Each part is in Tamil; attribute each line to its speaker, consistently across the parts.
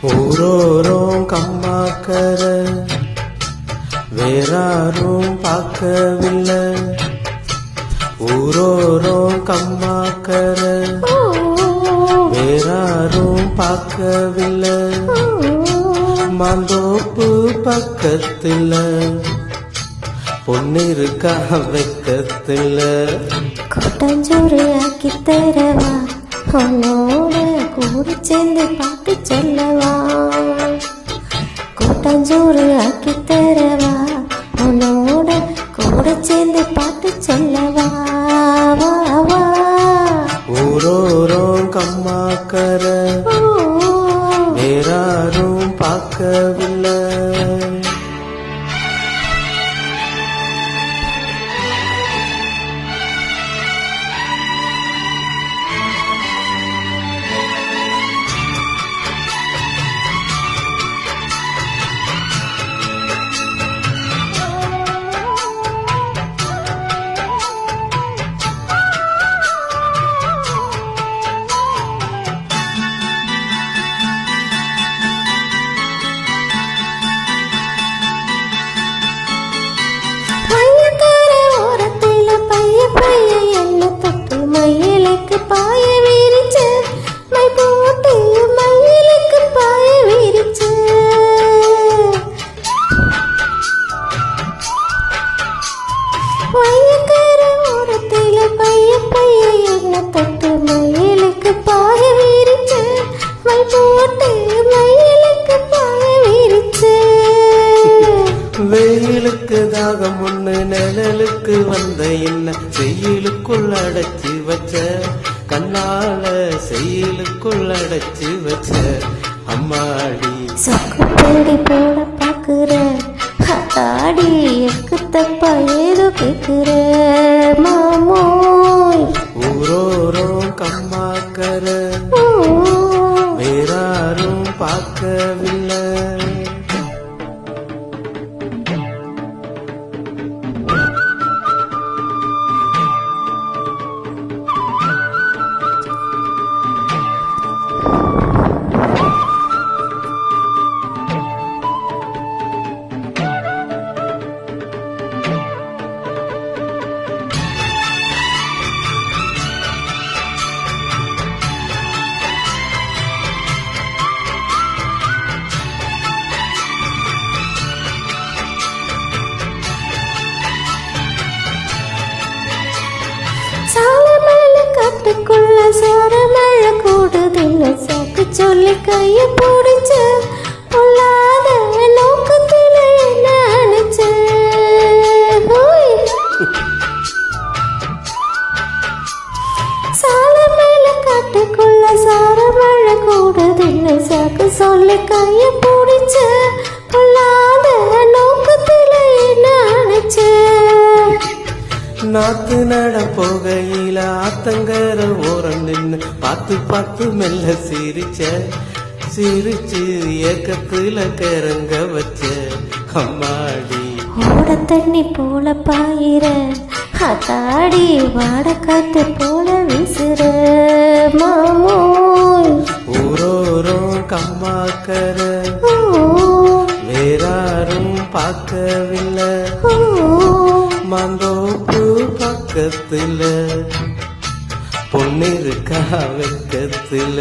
Speaker 1: ஊரோரும் கம்மாக்கர வேறாரும் பார்க்கவில்லை. ஊரோரும் கம்மாக்கர வேறாரும் பார்க்கவில்லை. மாந்தோப்பு பக்கத்துல பொன்னிருக்கா வெக்கத்துல.
Speaker 2: கொட்டஞ்சோறு ஆக்கி தரவா, உன்னோட கூட சேர்ந்து பாட்டு சொல்லவா. கொட்டஞ்சோறு ஆக்கி தரவா, உன்னோட கூட சேர்ந்து பாட்டு சொல்லவா.
Speaker 1: ஊரோரும் கம்மாக்கர வேறாரும் பார்க்கவில்லை. வெயிலுக்கு தாகம் ஒண்ணு நிழலுக்கு வந்த என்ன செய்யலுக்குள் அடைச்சி வச்ச. கண்ணால செய்யலுக்குள் அடைச்சி வச்ச அம்மாடி.
Speaker 2: சொக்குப்பேடி போட பாக்குற தாடி எக்கு தப்பா ஏதோ கேக்குற மாமோய்.
Speaker 1: ஊரோரும் கம்மாக்கர வேறாரும் பார்க்கவில்லை.
Speaker 2: காட்டுக்குள்ள சாரமழை கூடுதுன்னு சாக்கு சொல்லி கைய பிடிச்ச பொல்லாத நோக்கத்துல என்ன நினைச்ச. சாலமேல காட்டுக்குள்ள சாரமழை கூடுதுன்னு சாக்கு சொல்லி கைய பிடிச்ச பொல்லாத நோக்கத்துல என்ன நினைச்ச.
Speaker 1: நாத்து நட போகையில ஆத்தங்கர ஓரம் நின்னு பார்த்து பார்த்து மெல்ல சிரிச்ச. சிரிச்சு ஏக்கத்துல கரங்க வச்ச அம்மாடி.
Speaker 2: ஓட தண்ணி போல பாயிர அதாடி வாட காத்து போல வீசுற மாமோய்.
Speaker 1: ஊரோரும் கம்மாக்கர வேறாரும் பார்க்கவில்லை. மாந்தோப்பு பக்கத்துல பொன்னிருக்கா வெக்கத்துல.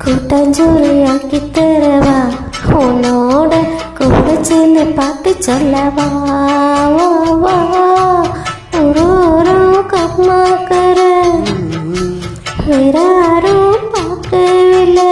Speaker 2: கூட்டஞ்சோறு ஆக்கி தரவா, உன்னோட கூட சேர்ந்து பாட்டு சொல்லவா. ஊரோரும் கம்மாக்கர வேறாரும் பார்க்கவில்லை.